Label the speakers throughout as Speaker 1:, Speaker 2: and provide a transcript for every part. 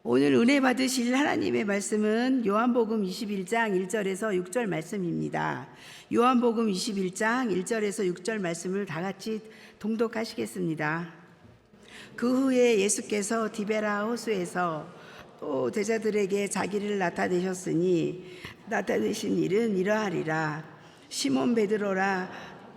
Speaker 1: 오늘 은혜 받으실 하나님의 말씀은 요한복음 21장 1절에서 6절 말씀입니다. 요한복음 21장 1절에서 6절 말씀을 다 같이 동독하시겠습니다. 그 후에 예수께서 디베라 호수에서 또 제자들에게 자기를 나타내신 일은 이러하리라. 시몬 베드로라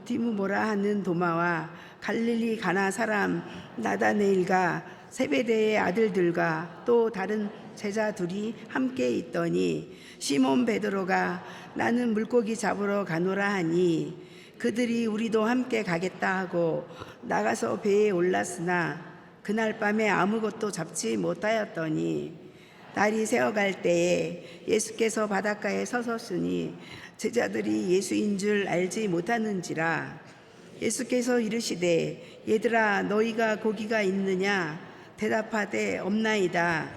Speaker 1: 디무모라 하는 도마와 갈릴리 가나 사람 나다네일과 세베대의 아들들과 또 다른 제자 둘이 함께 있더니 시몬 베드로가 나는 물고기 잡으러 가노라 하니 그들이 우리도 함께 가겠다 하고 나가서 배에 올랐으나 그날 밤에 아무것도 잡지 못하였더니 날이 새어갈 때에 예수께서 바닷가에 서섰으니 제자들이 예수인 줄 알지 못하는지라. 예수께서 이르시되 얘들아 너희가 고기가 있느냐 대답하되 없나이다.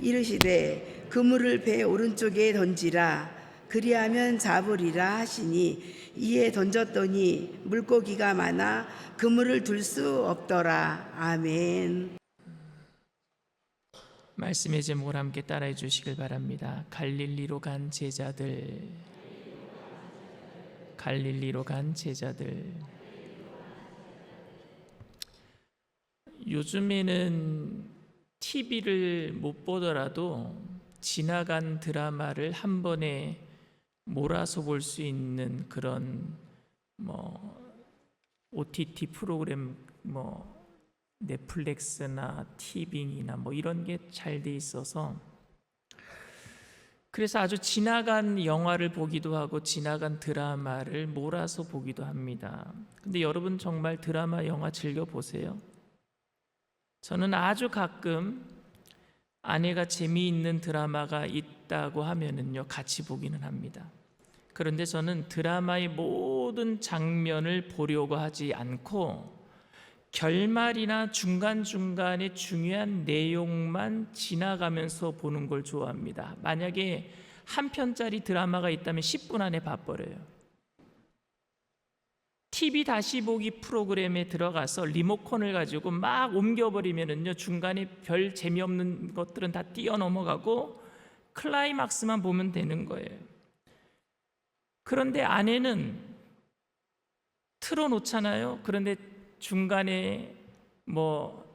Speaker 1: 이르시되 그물을 배 오른쪽에 던지라. 그리하면 잡으리라 하시니 이에 던졌더니 물고기가 많아 그물을 둘 수 없더라. 아멘.
Speaker 2: 말씀의 제목을 함께 따라해 주시길 바랍니다. 갈릴리로 간 제자들. 갈릴리로 간 제자들. 요즘에는 TV를 못 보더라도 지나간 드라마를 한 번에 몰아서 볼 수 있는 그런 OTT 프로그램 넷플릭스나 티빙이나 이런 게 잘 돼 있어서 그래서 아주 지나간 영화를 보기도 하고 지나간 드라마를 몰아서 보기도 합니다. 근데 여러분 정말 드라마 영화 즐겨 보세요? 저는 아주 가끔 아내가 재미있는 드라마가 있다고 하면은요 같이 보기는 합니다. 그런데 저는 드라마의 모든 장면을 보려고 하지 않고 결말이나 중간중간에 중요한 내용만 지나가면서 보는 걸 좋아합니다. 만약에 한 편짜리 드라마가 있다면 10분 안에 봐버려요. TV 다시 보기 프로그램에 들어가서 리모컨을 가지고 막 옮겨버리면은요 중간에 별 재미없는 것들은 다 뛰어넘어가고 클라이막스만 보면 되는 거예요. 그런데 아내는 틀어놓잖아요. 그런데 중간에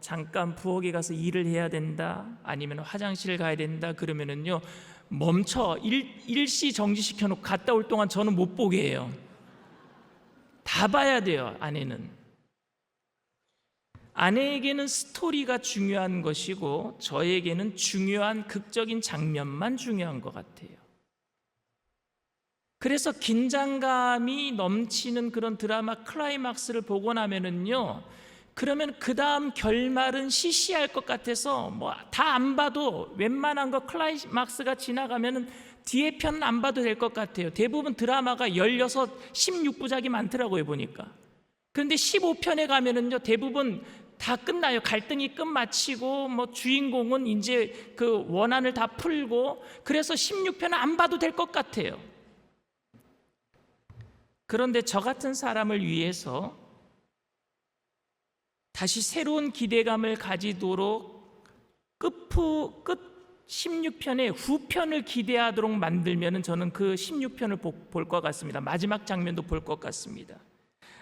Speaker 2: 잠깐 부엌에 가서 일을 해야 된다, 아니면 화장실 가야 된다 그러면은요 멈춰 일시 정지시켜 놓고 갔다 올 동안 저는 못 보게 해요. 다 봐야 돼요. 아내에게는 스토리가 중요한 것이고 저에게는 중요한 극적인 장면만 중요한 것 같아요. 그래서 긴장감이 넘치는 그런 드라마 클라이막스를 보고 나면은요 그러면 그 다음 결말은 시시할 것 같아서 다 안 봐도 웬만한 거 클라이막스가 지나가면은 뒤에 편은 안 봐도 될 것 같아요. 대부분 드라마가 16, 16부작이 많더라고요 보니까. 그런데 15편에 가면은요 대부분 다 끝나요. 갈등이 끝마치고 주인공은 이제 그 원한을 다 풀고, 그래서 16편은 안 봐도 될 것 같아요. 그런데 저 같은 사람을 위해서 다시 새로운 기대감을 가지도록 끝 16편의 후편을 기대하도록 만들면 저는 그 16편을 볼 것 같습니다. 마지막 장면도 볼 것 같습니다.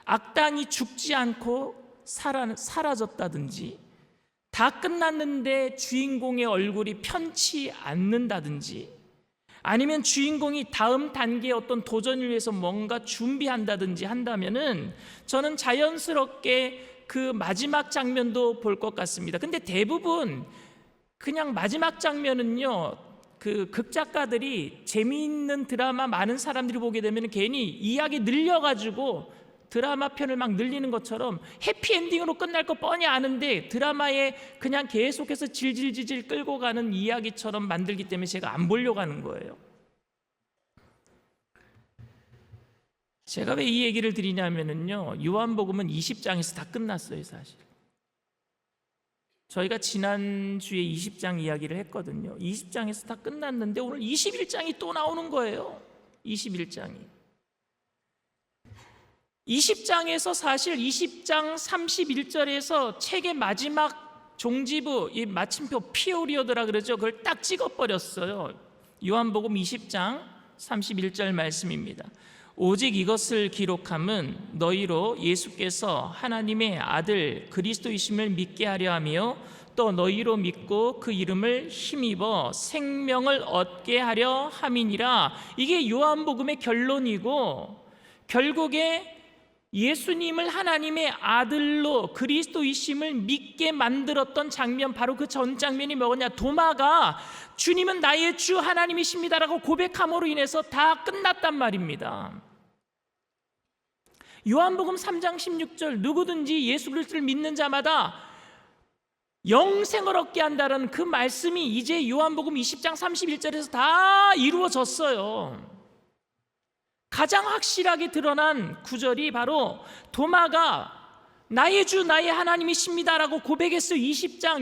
Speaker 2: 악당이 죽지 않고 사라졌다든지, 다 끝났는데 주인공의 얼굴이 편치 않는다든지, 아니면 주인공이 다음 단계의 어떤 도전을 위해서 뭔가 준비한다든지 한다면은 저는 자연스럽게 그 마지막 장면도 볼 것 같습니다. 근데 대부분 그냥 마지막 장면은요 그 극작가들이 재미있는 드라마 많은 사람들이 보게 되면 괜히 이야기 늘려가지고 드라마 편을 막 늘리는 것처럼 해피엔딩으로 끝날 거 뻔히 아는데 드라마에 그냥 계속해서 질질질질 끌고 가는 이야기처럼 만들기 때문에 제가 안 보려고 하는 거예요. 제가 왜 이 얘기를 드리냐면요 요한복음은 20장에서 다 끝났어요. 사실 저희가 지난주에 20장 이야기를 했거든요. 20장에서 다 끝났는데 오늘 21장이 또 나오는 거예요. 21장이 20장에서 사실 20장 31절에서 책의 마지막 종지부 이 마침표 피오리오드라 그러죠. 그걸 딱 찍어버렸어요. 요한복음 20장 31절 말씀입니다. 오직 이것을 기록함은 너희로 예수께서 하나님의 아들 그리스도이심을 믿게 하려 하며 또 너희로 믿고 그 이름을 힘입어 생명을 얻게 하려 함이니라. 이게 요한복음의 결론이고, 결국에 예수님을 하나님의 아들로 그리스도이심을 믿게 만들었던 장면, 바로 그 전 장면이 뭐냐? 도마가 주님은 나의 주 하나님이십니다라고 고백함으로 인해서 다 끝났단 말입니다. 요한복음 3장 16절 누구든지 예수 그리스도를 믿는 자마다 영생을 얻게 한다는 그 말씀이 이제 요한복음 20장 31절에서 다 이루어졌어요. 가장 확실하게 드러난 구절이 바로 도마가 나의 주 나의 하나님이십니다라고 고백했어요.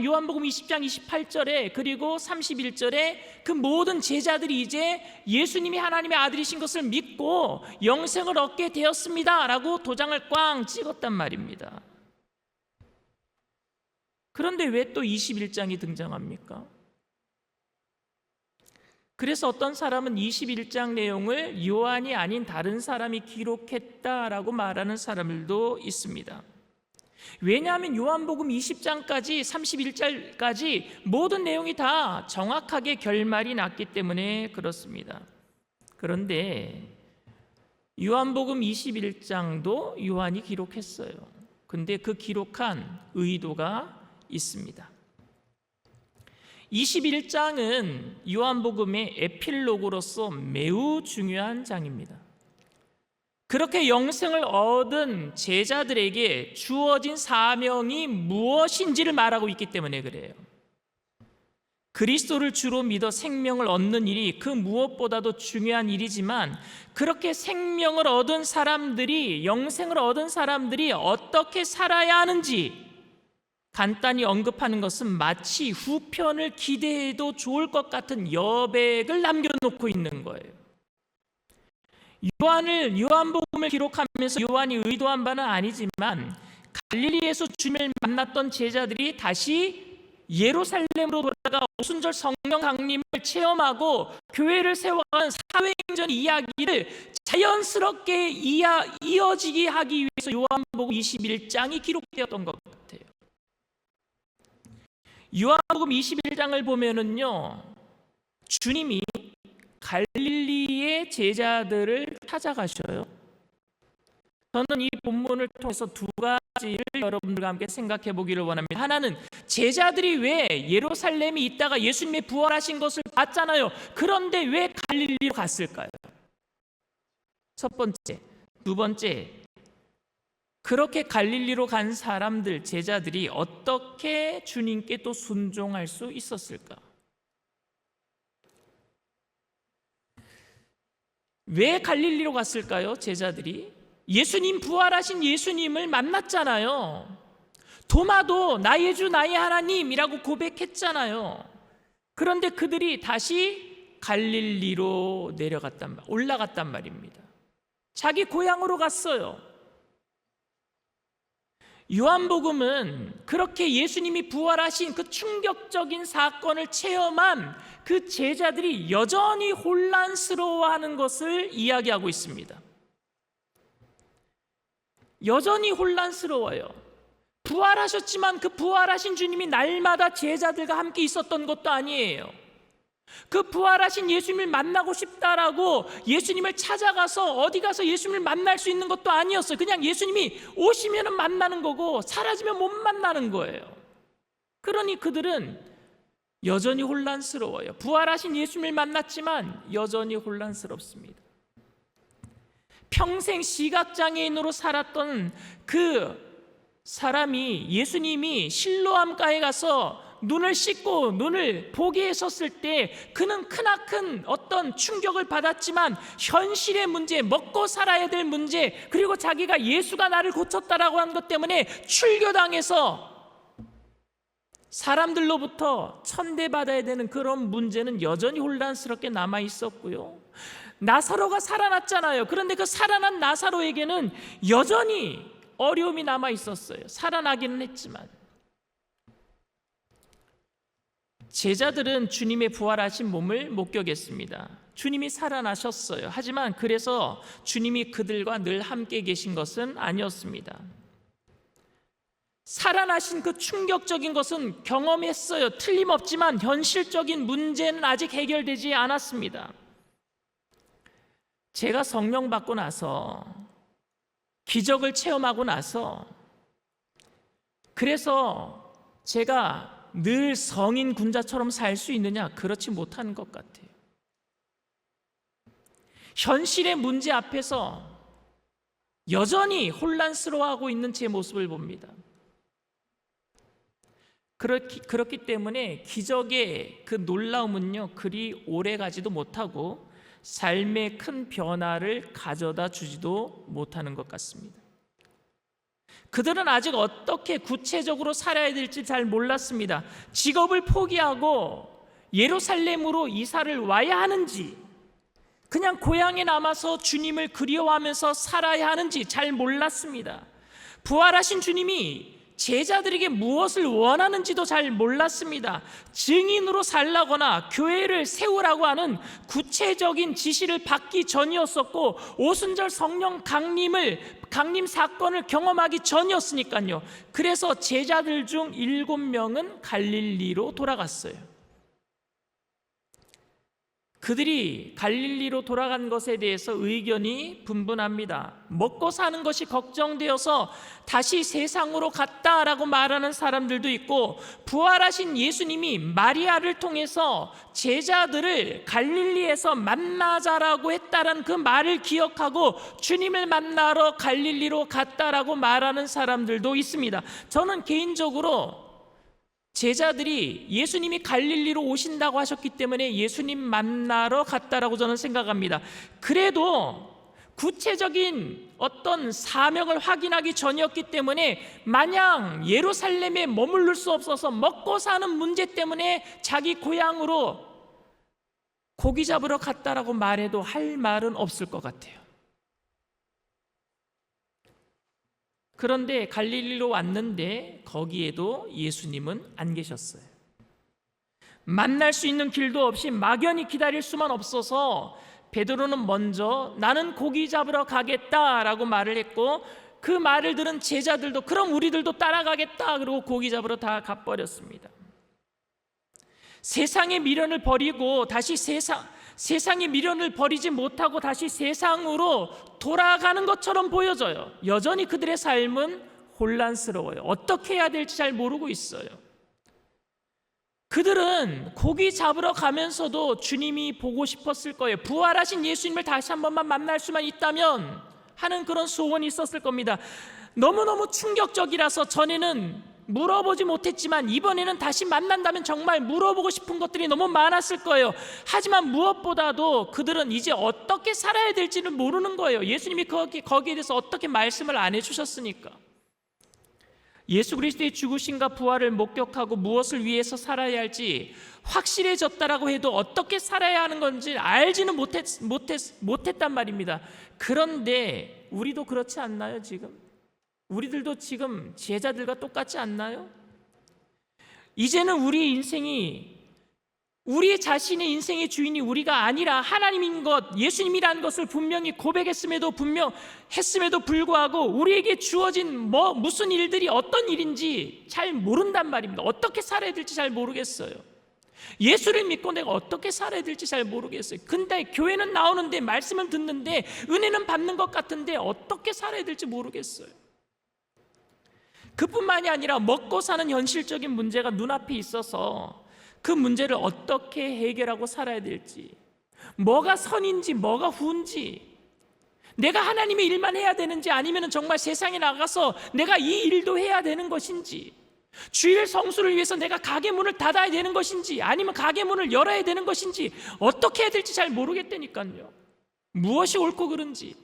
Speaker 2: 요한복음 20장 28절에, 그리고 31절에 그 모든 제자들이 이제 예수님이 하나님의 아들이신 것을 믿고 영생을 얻게 되었습니다라고 도장을 꽝 찍었단 말입니다. 그런데 왜 또 21장이 등장합니까? 그래서 어떤 사람은 21장 내용을 요한이 아닌 다른 사람이 기록했다라고 말하는 사람들도 있습니다. 왜냐하면 요한복음 20장까지 31절까지 모든 내용이 다 정확하게 결말이 났기 때문에 그렇습니다. 그런데 요한복음 21장도 요한이 기록했어요. 근데 그 기록한 의도가 있습니다. 21장은 요한복음의 에필로그로서 매우 중요한 장입니다. 그렇게 영생을 얻은 제자들에게 주어진 사명이 무엇인지를 말하고 있기 때문에 그래요. 그리스도를 주로 믿어 생명을 얻는 일이 그 무엇보다도 중요한 일이지만, 그렇게 생명을 얻은 사람들이, 영생을 얻은 사람들이 어떻게 살아야 하는지 간단히 언급하는 것은 마치 후편을 기대해도 좋을 것 같은 여백을 남겨놓고 있는 거예요. 요한복음을 기록하면서 요한이 의도한 바는 아니지만, 갈릴리에서 주님을 만났던 제자들이 다시 예루살렘으로 돌아가 오순절 성령 강림을 체험하고 교회를 세워가는 사도행전 이야기를 자연스럽게 이어지게 하기 위해서 요한복음 21장이 기록되었던 것 같아요. 요한복음 21장을 보면은요, 주님이 갈릴리의 제자들을 찾아가셔요. 저는 이 본문을 통해서 두 가지를 여러분들과 함께 생각해 보기를 원합니다. 하나는, 제자들이 왜 예루살렘에 있다가 예수님의 부활하신 것을 봤잖아요. 그런데 왜 갈릴리로 갔을까요? 첫 번째. 두 번째, 그렇게 갈릴리로 간 사람들, 제자들이 어떻게 주님께 또 순종할 수 있었을까? 왜 갈릴리로 갔을까요? 제자들이 예수님, 부활하신 예수님을 만났잖아요. 도마도 나의 주 나의 하나님이라고 고백했잖아요. 그런데 그들이 다시 갈릴리로 올라갔단 말입니다. 자기 고향으로 갔어요. 요한복음은 그렇게 예수님이 부활하신 그 충격적인 사건을 체험한 그 제자들이 여전히 혼란스러워하는 것을 이야기하고 있습니다. 여전히 혼란스러워요. 부활하셨지만 그 부활하신 주님이 날마다 제자들과 함께 있었던 것도 아니에요. 그 부활하신 예수님을 만나고 싶다라고 예수님을 찾아가서 어디 가서 예수님을 만날 수 있는 것도 아니었어요. 그냥 예수님이 오시면 만나는 거고 사라지면 못 만나는 거예요. 그러니 그들은 여전히 혼란스러워요. 부활하신 예수님을 만났지만 여전히 혼란스럽습니다. 평생 시각장애인으로 살았던 그 사람이, 예수님이 실로암가에 가서 눈을 씻고 눈을 보게 했었을 때 그는 크나큰 어떤 충격을 받았지만, 현실의 문제, 먹고 살아야 될 문제, 그리고 자기가 예수가 나를 고쳤다라고 한 것 때문에 출교당해서 사람들로부터 천대받아야 되는 그런 문제는 여전히 혼란스럽게 남아 있었고요. 나사로가 살아났잖아요. 그런데 그 살아난 나사로에게는 여전히 어려움이 남아 있었어요. 살아나기는 했지만. 제자들은 주님의 부활하신 몸을 목격했습니다. 주님이 살아나셨어요. 하지만 그래서 주님이 그들과 늘 함께 계신 것은 아니었습니다. 살아나신 그 충격적인 것은 경험했어요. 틀림없지만 현실적인 문제는 아직 해결되지 않았습니다. 제가 성령 받고 나서, 기적을 체험하고 나서, 그래서 제가 늘 성인 군자처럼 살 수 있느냐? 그렇지 못한 것 같아요. 현실의 문제 앞에서 여전히 혼란스러워하고 있는 제 모습을 봅니다. 그렇기 때문에 기적의 그 놀라움은요, 그리 오래 가지도 못하고 삶에 큰 변화를 가져다 주지도 못하는 것 같습니다. 그들은 아직 어떻게 구체적으로 살아야 될지 잘 몰랐습니다. 직업을 포기하고 예루살렘으로 이사를 와야 하는지, 그냥 고향에 남아서 주님을 그리워하면서 살아야 하는지 잘 몰랐습니다. 부활하신 주님이 제자들에게 무엇을 원하는지도 잘 몰랐습니다. 증인으로 살라거나 교회를 세우라고 하는 구체적인 지시를 받기 전이었었고, 오순절 성령 강림 사건을 경험하기 전이었으니까요. 그래서 제자들 중 7명은 갈릴리로 돌아갔어요. 그들이 갈릴리로 돌아간 것에 대해서 의견이 분분합니다. 먹고 사는 것이 걱정되어서 다시 세상으로 갔다라고 말하는 사람들도 있고, 부활하신 예수님이 마리아를 통해서 제자들을 갈릴리에서 만나자라고 했다는 그 말을 기억하고 주님을 만나러 갈릴리로 갔다라고 말하는 사람들도 있습니다. 저는 개인적으로 제자들이 예수님이 갈릴리로 오신다고 하셨기 때문에 예수님 만나러 갔다라고 저는 생각합니다. 그래도 구체적인 어떤 사명을 확인하기 전이었기 때문에 마냥 예루살렘에 머무를 수 없어서 먹고 사는 문제 때문에 자기 고향으로 고기 잡으러 갔다라고 말해도 할 말은 없을 것 같아요. 그런데 갈릴리로 왔는데 거기에도 예수님은 안 계셨어요. 만날 수 있는 길도 없이 막연히 기다릴 수만 없어서 베드로는 먼저 나는 고기 잡으러 가겠다라고 말을 했고, 그 말을 들은 제자들도 그럼 우리들도 따라가겠다 그러고 고기 잡으러 다 가버렸습니다. 세상의 미련을 버리고 다시 세상의 미련을 버리지 못하고 다시 세상으로 돌아가는 것처럼 보여져요. 여전히 그들의 삶은 혼란스러워요. 어떻게 해야 될지 잘 모르고 있어요. 그들은 고기 잡으러 가면서도 주님이 보고 싶었을 거예요. 부활하신 예수님을 다시 한 번만 만날 수만 있다면 하는 그런 소원이 있었을 겁니다. 너무너무 충격적이라서 전에는 물어보지 못했지만 이번에는 다시 만난다면 정말 물어보고 싶은 것들이 너무 많았을 거예요. 하지만 무엇보다도 그들은 이제 어떻게 살아야 될지는 모르는 거예요. 예수님이 거기에 대해서 어떻게 말씀을 안 해주셨으니까. 예수 그리스도의 죽으심과 부활을 목격하고 무엇을 위해서 살아야 할지 확실해졌다라고 해도 어떻게 살아야 하는 건지 알지는 못했단 말입니다. 그런데 우리도 그렇지 않나요 지금? 우리들도 지금 제자들과 똑같지 않나요? 이제는 우리 자신의 인생의 주인이 우리가 아니라 하나님인 것, 예수님이라는 것을 분명히 고백했음에도 불구하고 우리에게 주어진 무슨 일들이 어떤 일인지 잘 모른단 말입니다. 어떻게 살아야 될지 잘 모르겠어요. 예수를 믿고 내가 어떻게 살아야 될지 잘 모르겠어요. 근데 교회는 나오는데 말씀을 듣는데 은혜는 받는 것 같은데 어떻게 살아야 될지 모르겠어요. 그뿐만이 아니라 먹고 사는 현실적인 문제가 눈앞에 있어서 그 문제를 어떻게 해결하고 살아야 될지, 뭐가 선인지 뭐가 후인지, 내가 하나님의 일만 해야 되는지 아니면 정말 세상에 나가서 내가 이 일도 해야 되는 것인지, 주일 성수를 위해서 내가 가게 문을 닫아야 되는 것인지 아니면 가게 문을 열어야 되는 것인지 어떻게 해야 될지 잘 모르겠다니까요. 무엇이 옳고 그른지.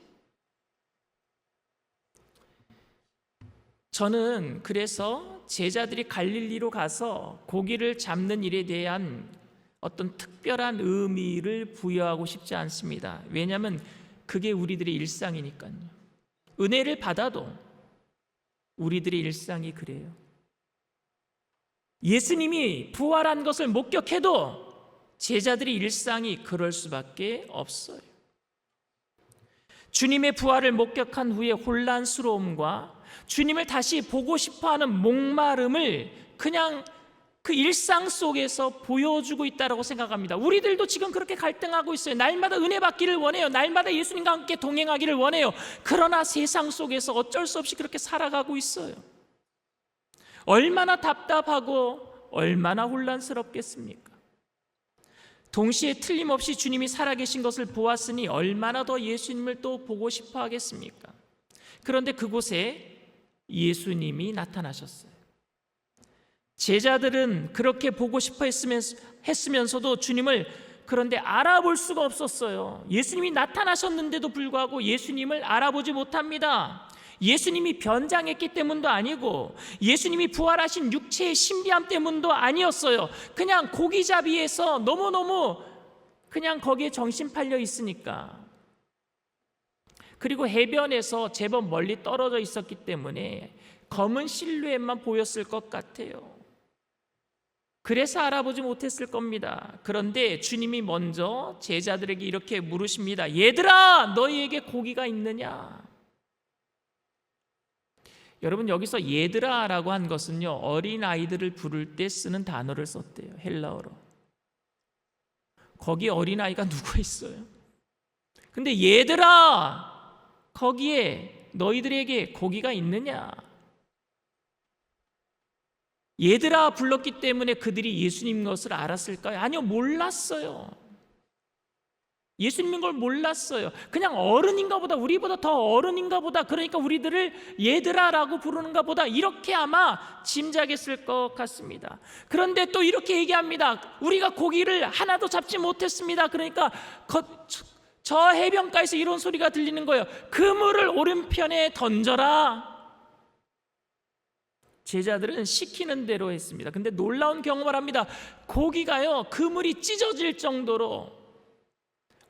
Speaker 2: 저는 그래서 제자들이 갈릴리로 가서 고기를 잡는 일에 대한 어떤 특별한 의미를 부여하고 싶지 않습니다. 왜냐하면 그게 우리들의 일상이니까요. 은혜를 받아도 우리들의 일상이 그래요. 예수님이 부활한 것을 목격해도 제자들의 일상이 그럴 수밖에 없어요. 주님의 부활을 목격한 후에 혼란스러움과 주님을 다시 보고 싶어하는 목마름을 그냥 그 일상 속에서 보여주고 있다고 생각합니다. 우리들도 지금 그렇게 갈등하고 있어요. 날마다 은혜 받기를 원해요. 날마다 예수님과 함께 동행하기를 원해요. 그러나 세상 속에서 어쩔 수 없이 그렇게 살아가고 있어요. 얼마나 답답하고 얼마나 혼란스럽겠습니까? 동시에 틀림없이 주님이 살아계신 것을 보았으니 얼마나 더 예수님을 또 보고 싶어 하겠습니까? 그런데 그곳에 예수님이 나타나셨어요. 제자들은 그렇게 보고 싶어 했으면서도 주님을 그런데 알아볼 수가 없었어요. 예수님이 나타나셨는데도 불구하고 예수님을 알아보지 못합니다. 예수님이 변장했기 때문도 아니고 예수님이 부활하신 육체의 신비함 때문도 아니었어요. 그냥 고기잡이에서 너무너무 그냥 거기에 정신 팔려 있으니까. 그리고 해변에서 제법 멀리 떨어져 있었기 때문에 검은 실루엣만 보였을 것 같아요. 그래서 알아보지 못했을 겁니다. 그런데 주님이 먼저 제자들에게 이렇게 물으십니다. 얘들아, 너희에게 고기가 있느냐? 여러분, 여기서 얘들아라고 한 것은요, 어린아이들을 부를 때 쓰는 단어를 썼대요. 헬라어로. 거기 어린아이가 누가 있어요? 근데 얘들아, 거기에 너희들에게 고기가 있느냐? 얘들아 불렀기 때문에 그들이 예수님 것을 알았을까요? 아니요, 몰랐어요. 예수님인 걸 몰랐어요. 그냥 어른인가 보다, 우리보다 더 어른인가 보다, 그러니까 우리들을 얘들아라고 부르는가 보다, 이렇게 아마 짐작했을 것 같습니다. 그런데 또 이렇게 얘기합니다. 우리가 고기를 하나도 잡지 못했습니다. 그러니까 저 해변가에서 이런 소리가 들리는 거예요. 그물을 오른편에 던져라. 제자들은 시키는 대로 했습니다. 근데 놀라운 경험을 합니다. 고기가요, 그물이 찢어질 정도로,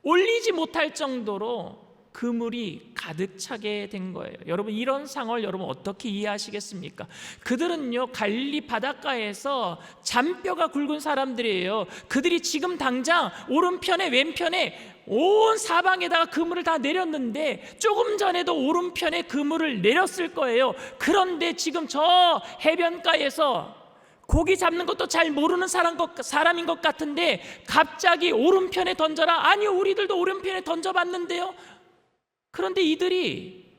Speaker 2: 올리지 못할 정도로 그물이 가득 차게 된 거예요. 여러분, 이런 상황을 여러분 어떻게 이해하시겠습니까? 그들은요, 갈릴리 바닷가에서 잔뼈가 굵은 사람들이에요. 그들이 지금 당장 오른편에 왼편에 온 사방에다가 그물을 다 내렸는데 조금 전에도 오른편에 그물을 내렸을 거예요. 그런데 지금 저 해변가에서 고기 잡는 것도 잘 모르는 사람인 것 같은데 갑자기 오른편에 던져라. 아니요, 우리들도 오른편에 던져봤는데요. 그런데 이들이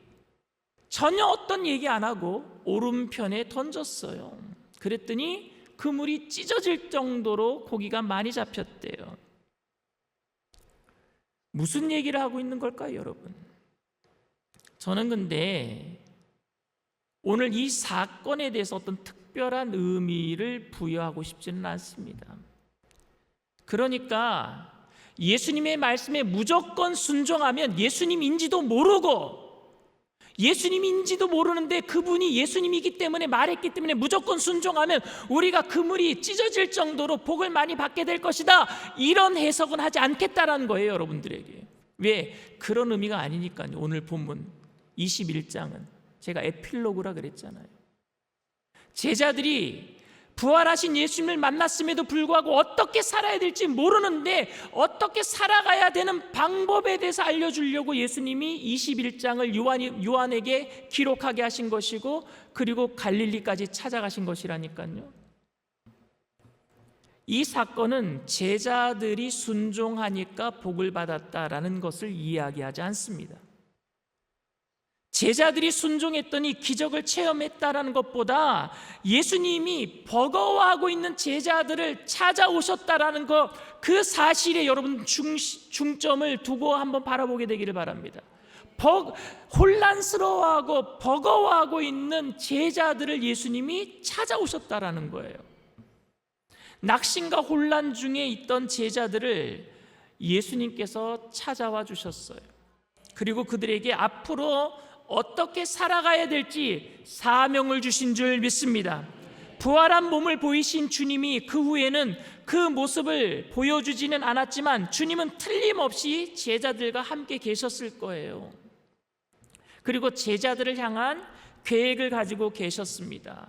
Speaker 2: 전혀 어떤 얘기 안 하고 오른편에 던졌어요. 그랬더니 그물이 찢어질 정도로 고기가 많이 잡혔대요. 무슨 얘기를 하고 있는 걸까요, 여러분? 저는 근데 오늘 이 사건에 대해서 어떤 특별한 의미를 부여하고 싶지는 않습니다. 그러니까 예수님의 말씀에 무조건 순종하면 예수님인지도 모르는데 그분이 예수님이기 때문에 말했기 때문에 무조건 순종하면 우리가 그물이 찢어질 정도로 복을 많이 받게 될 것이다, 이런 해석은 하지 않겠다라는 거예요, 여러분들에게. 왜? 그런 의미가 아니니까요. 오늘 본문 21장은 제가 에필로그라 그랬잖아요. 제자들이 부활하신 예수님을 만났음에도 불구하고 어떻게 살아야 될지 모르는데 어떻게 살아가야 되는 방법에 대해서 알려주려고 예수님이 21장을 요한에게 기록하게 하신 것이고, 그리고 갈릴리까지 찾아가신 것이라니까요. 이 사건은 제자들이 순종하니까 복을 받았다라는 것을 이야기하지 않습니다. 제자들이 순종했더니 기적을 체험했다라는 것보다 예수님이 버거워하고 있는 제자들을 찾아오셨다라는 것, 그 사실에 여러분 중점을 두고 한번 바라보게 되기를 바랍니다. 혼란스러워하고 버거워하고 있는 제자들을 예수님이 찾아오셨다라는 거예요. 낙심과 혼란 중에 있던 제자들을 예수님께서 찾아와 주셨어요. 그리고 그들에게 앞으로 어떻게 살아가야 될지 사명을 주신 줄 믿습니다. 부활한 몸을 보이신 주님이 그 후에는 그 모습을 보여주지는 않았지만 주님은 틀림없이 제자들과 함께 계셨을 거예요. 그리고 제자들을 향한 계획을 가지고 계셨습니다.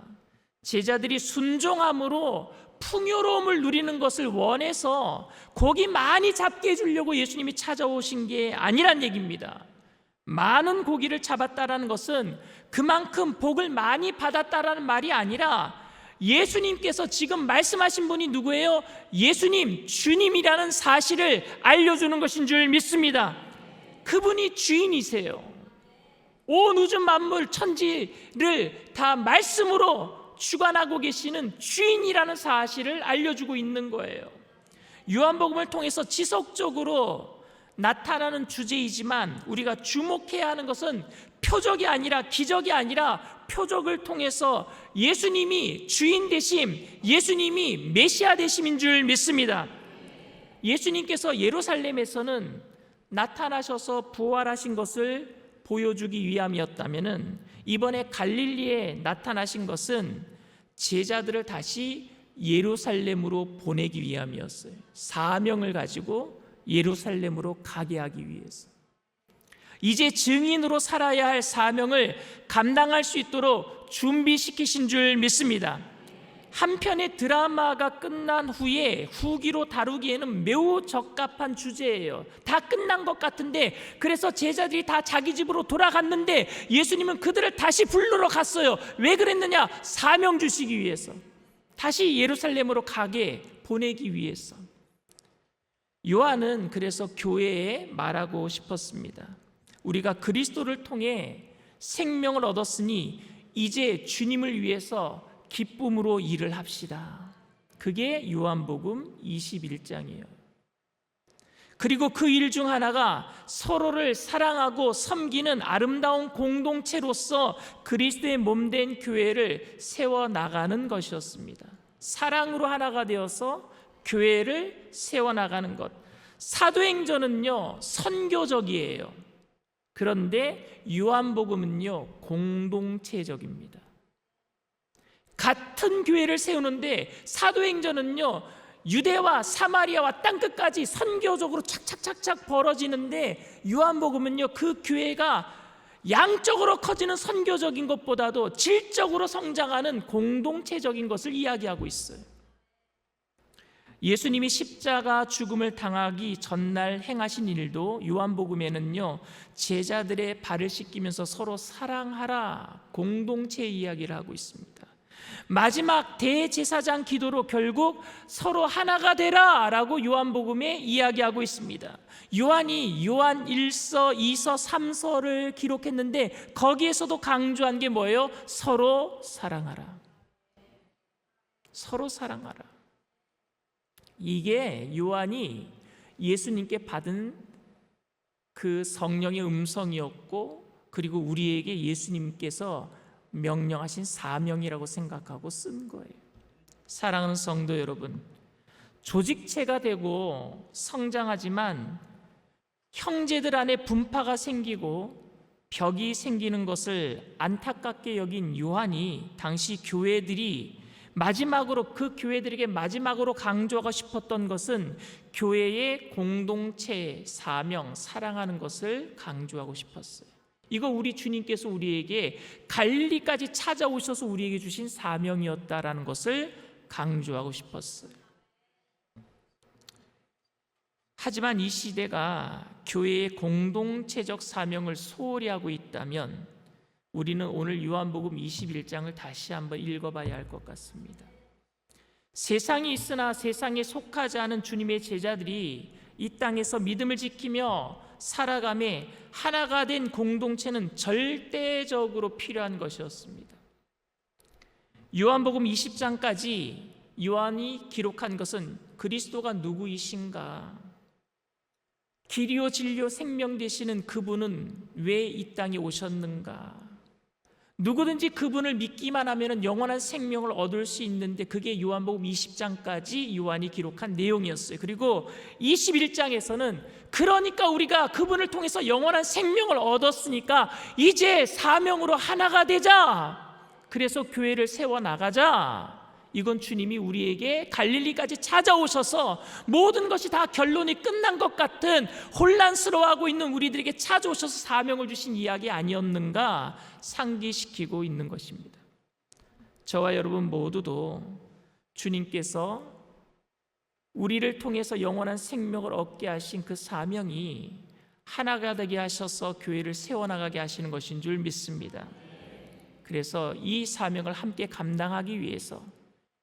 Speaker 2: 제자들이 순종함으로 풍요로움을 누리는 것을 원해서 고기 많이 잡게 해주려고 예수님이 찾아오신 게 아니란 얘기입니다. 많은 고기를 잡았다라는 것은 그만큼 복을 많이 받았다라는 말이 아니라 예수님께서 지금 말씀하신 분이 누구예요? 예수님, 주님이라는 사실을 알려주는 것인 줄 믿습니다. 그분이 주인이세요. 온 우주 만물 천지를 다 말씀으로 주관하고 계시는 주인이라는 사실을 알려주고 있는 거예요. 요한복음을 통해서 지속적으로 나타나는 주제이지만 우리가 주목해야 하는 것은 표적이 아니라 기적이 아니라 표적을 통해서 예수님이 주인 되심, 예수님이 메시아 되심인 줄 믿습니다. 예수님께서 예루살렘에서는 나타나셔서 부활하신 것을 보여주기 위함이었다면 이번에 갈릴리에 나타나신 것은 제자들을 다시 예루살렘으로 보내기 위함이었어요. 사명을 가지고 예루살렘으로 가게 하기 위해서. 이제 증인으로 살아야 할 사명을 감당할 수 있도록 준비시키신 줄 믿습니다. 한편의 드라마가 끝난 후에 후기로 다루기에는 매우 적합한 주제예요. 다 끝난 것 같은데, 그래서 제자들이 다 자기 집으로 돌아갔는데 예수님은 그들을 다시 부르러 갔어요. 왜 그랬느냐? 사명 주시기 위해서, 다시 예루살렘으로 가게 보내기 위해서. 요한은 그래서 교회에 말하고 싶었습니다. 우리가 그리스도를 통해 생명을 얻었으니 이제 주님을 위해서 기쁨으로 일을 합시다. 그게 요한복음 21장이에요. 그리고 그 일 중 하나가 서로를 사랑하고 섬기는 아름다운 공동체로서 그리스도의 몸된 교회를 세워나가는 것이었습니다. 사랑으로 하나가 되어서 교회를 세워나가는 것. 사도행전은요, 선교적이에요. 그런데 요한복음은요, 공동체적입니다. 같은 교회를 세우는데 사도행전은요, 유대와 사마리아와 땅끝까지 선교적으로 착착착착 벌어지는데 요한복음은요, 그 교회가 양적으로 커지는 선교적인 것보다도 질적으로 성장하는 공동체적인 것을 이야기하고 있어요. 예수님이 십자가 죽음을 당하기 전날 행하신 일도 요한복음에는요, 제자들의 발을 씻기면서 서로 사랑하라, 공동체 이야기를 하고 있습니다. 마지막 대제사장 기도로 결국 서로 하나가 되라 라고 요한복음에 이야기하고 있습니다. 요한이 요한 1서, 2서, 3서를 기록했는데 거기에서도 강조한 게 뭐예요? 서로 사랑하라. 서로 사랑하라. 이게 요한이 예수님께 받은 그 성령의 음성이었고, 그리고 우리에게 예수님께서 명령하신 사명이라고 생각하고 쓴 거예요. 사랑하는 성도 여러분, 조직체가 되고 성장하지만 형제들 안에 분파가 생기고 벽이 생기는 것을 안타깝게 여긴 요한이 당시 교회들이 마지막으로, 그 교회들에게 마지막으로 강조하고 싶었던 것은 교회의 공동체, 사명, 사랑하는 것을 강조하고 싶었어요. 이거 우리 주님께서 우리에게 갈릴리까지 찾아오셔서 우리에게 주신 사명이었다라는 것을 강조하고 싶었어요. 하지만 이 시대가 교회의 공동체적 사명을 소홀히 하고 있다면 우리는 오늘 요한복음 21장을 다시 한번 읽어봐야 할 것 같습니다. 세상이 있으나 세상에 속하지 않은 주님의 제자들이 이 땅에서 믿음을 지키며 살아감에 하나가 된 공동체는 절대적으로 필요한 것이었습니다. 요한복음 20장까지 요한이 기록한 것은 그리스도가 누구이신가, 길이요 진리요 생명 되시는 그분은 왜 이 땅에 오셨는가, 누구든지 그분을 믿기만 하면 영원한 생명을 얻을 수 있는데, 그게 요한복음 20장까지 요한이 기록한 내용이었어요. 그리고 21장에서는 그러니까 우리가 그분을 통해서 영원한 생명을 얻었으니까 이제 사명으로 하나가 되자, 그래서 교회를 세워나가자. 이건 주님이 우리에게 갈릴리까지 찾아오셔서 모든 것이 다 결론이 끝난 것 같은 혼란스러워하고 있는 우리들에게 찾아오셔서 사명을 주신 이야기 아니었는가 상기시키고 있는 것입니다. 저와 여러분 모두도 주님께서 우리를 통해서 영원한 생명을 얻게 하신 그 사명이 하나가 되게 하셔서 교회를 세워나가게 하시는 것인 줄 믿습니다. 그래서 이 사명을 함께 감당하기 위해서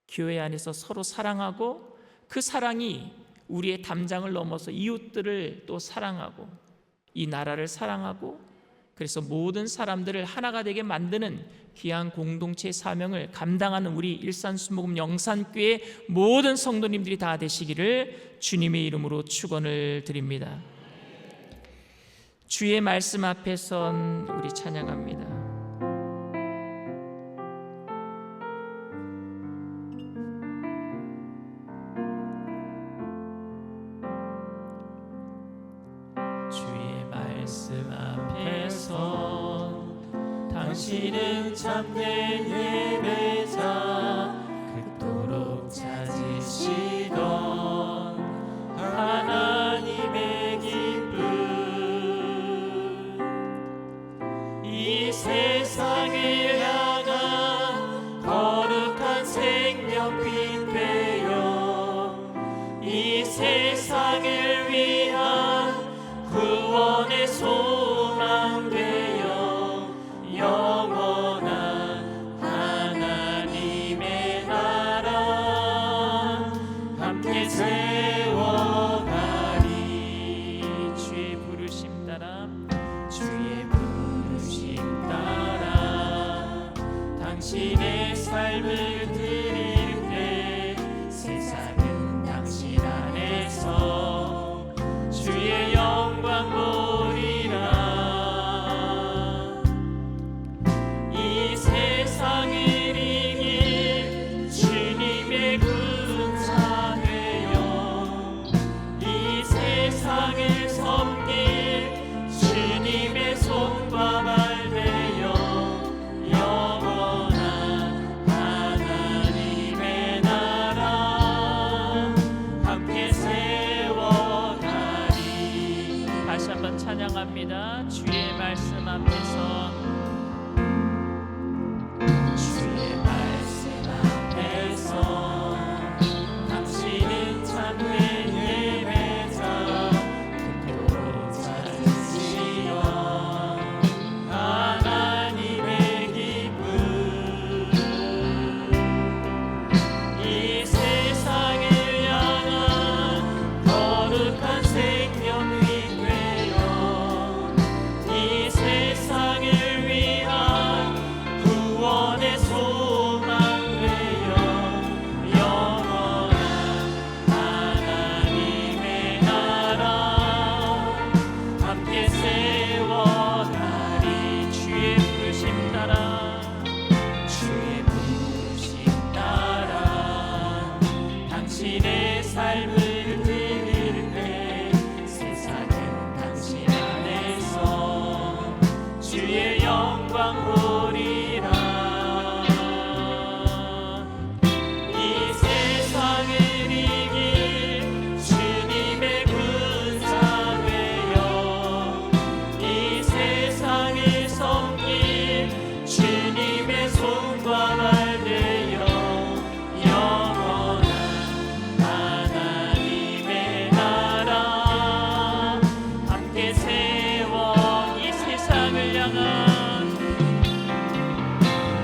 Speaker 2: 교회 안에서 서로 사랑하고, 그 사랑이 우리의 담장을 넘어서 이웃들을 또 사랑하고 이 나라를 사랑하고, 그래서 모든 사람들을 하나가 되게 만드는 귀한 공동체 사명을 감당하는 우리 일산수목금 영산교회 모든 성도님들이 다 되시기를 주님의 이름으로 축원을 드립니다. 주의 말씀 앞에 선 우리 찬양합니다. 말씀 앞에 선 당신은 참된 예배자, 그토록 찾으시던 하나님의 기쁨, 이 세상을 향한 거룩한 생명빛 되어 이 세상을 위한 구원의 소망 되어 영원한 하나님의 나라 함께 세워가리. 주의 부르심 따라, 주의 부르심 따라 당신의 삶을 드릴 때 세상은 당신 안에서 주의 영광 보리라. 이 세상을 이길 주님의 군사 되어 이 세상을 섬길 주님의 손과 발 되어 영원한 하나님의 나라 함께 세워가리. 다시 한번 찬양합니다. 주의 말씀 앞에서, 주의 말씀 앞에서 당신은 참된 예배자, 그토록 찾으시던 하나님의 기쁨, 이 세상을 향한 거룩한 생명이 되어 이 세상을 위한 구원의 소망 되어 영원한 하나님의 나라 함께 세워가리. 주의 부르심 따라, 주의 부르심 따라 당신의 삶을 드릴 때 세상은 당신 안에서 주의 영광 보리라. 이 세상을 이길 주님의 군사 되어 이 세상을 섬길 주님의 손과 발 되어 영원한 하나님의 나라 함께 세워 이 세상을 향한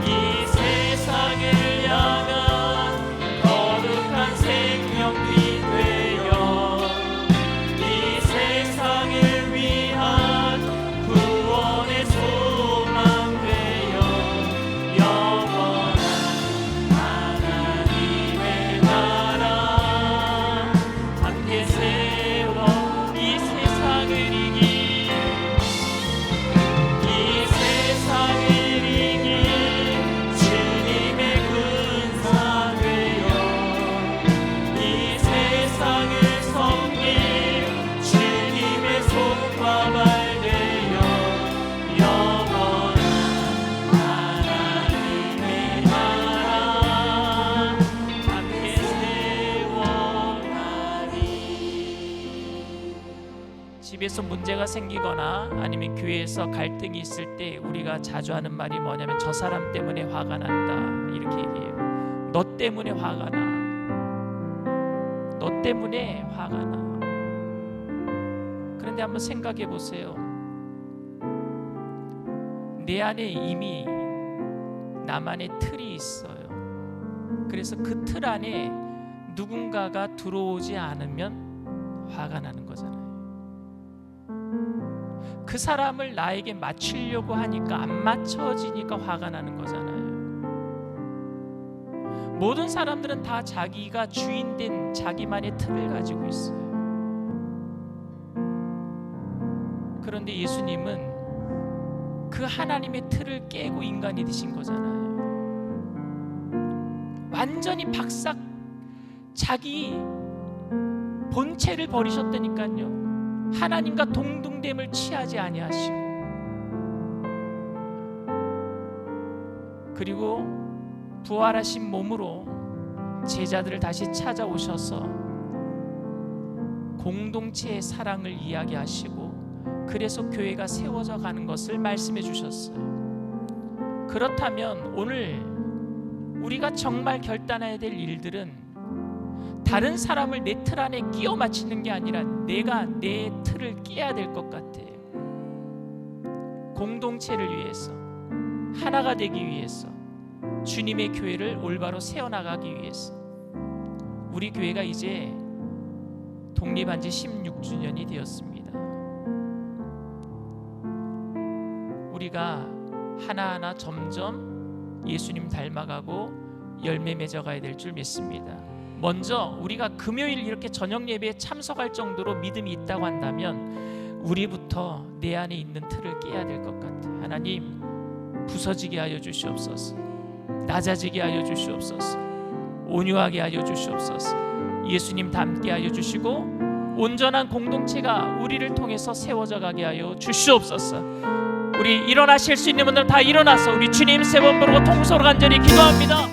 Speaker 2: 이 세상을 향한 거룩한 생명빛 되어 이 세상을 위한 구원의 소망 되어 영원한 하나님의 나라 함께 세워 이 세상을 이길 이 세상을 이길 주님의 군사 되어 이 세상을 섬길 주님의 손과 발 되어 영원한 하나님의 나라 함께 세워가리. 집에서 문제가 생기거나 아니면 교회에서 갈등이 있을 때 우리가 자주 하는 말이 뭐냐면 저 사람 때문에 화가 난다, 이렇게 얘기해요. 너 때문에 화가 나. 너 때문에 화가 나. 그런데 한번 생각해 보세요. 내 안에 이미 나만의 틀이 있어요. 그래서 그 틀 안에 누군가가 들어오지 않으면 화가 나는 거잖아요. 그 사람을 나에게 맞추려고 하니까 안 맞춰지니까 화가 나는 거잖아요. 모든 사람들은 다 자기가 주인된 자기만의 틀을 가지고 있어요. 그런데 예수님은 그 하나님의 틀을 깨고 인간이 되신 거잖아요. 완전히 박삭 자기 본체를 버리셨다니까요. 하나님과 동등됨을 취하지 아니하시고, 그리고 부활하신 몸으로 제자들을 다시 찾아오셔서 공동체의 사랑을 이야기하시고, 그래서 교회가 세워져 가는 것을 말씀해 주셨어요. 그렇다면 오늘 우리가 정말 결단해야 될 일들은 다른 사람을 내 틀 안에 끼워 맞추는 게 아니라 내가 내 틀을 깨야 될 것 같아요. 공동체를 위해서, 하나가 되기 위해서, 주님의 교회를 올바로 세워나가기 위해서. 우리 교회가 이제 독립한 지 16주년이 되었습니다. 우리가 하나하나 점점 예수님 닮아가고 열매 맺어가야 될 줄 믿습니다. 먼저 우리가 금요일 이렇게 저녁 예배에 참석할 정도로 믿음이 있다고 한다면 우리부터 내 안에 있는 틀을 깨야 될 것 같아요. 하나님, 부서지게 하여 주시옵소서. 낮아지게 하여 주시옵소서. 온유하게 하여 주시옵소서. 예수님 닮게 하여 주시고 온전한 공동체가 우리를 통해서 세워져 가게 하여 주시옵소서. 우리 일어나실 수 있는 분들 다 일어나서 우리 주님 세 번 부르고 통성으로 간절히 기도합니다.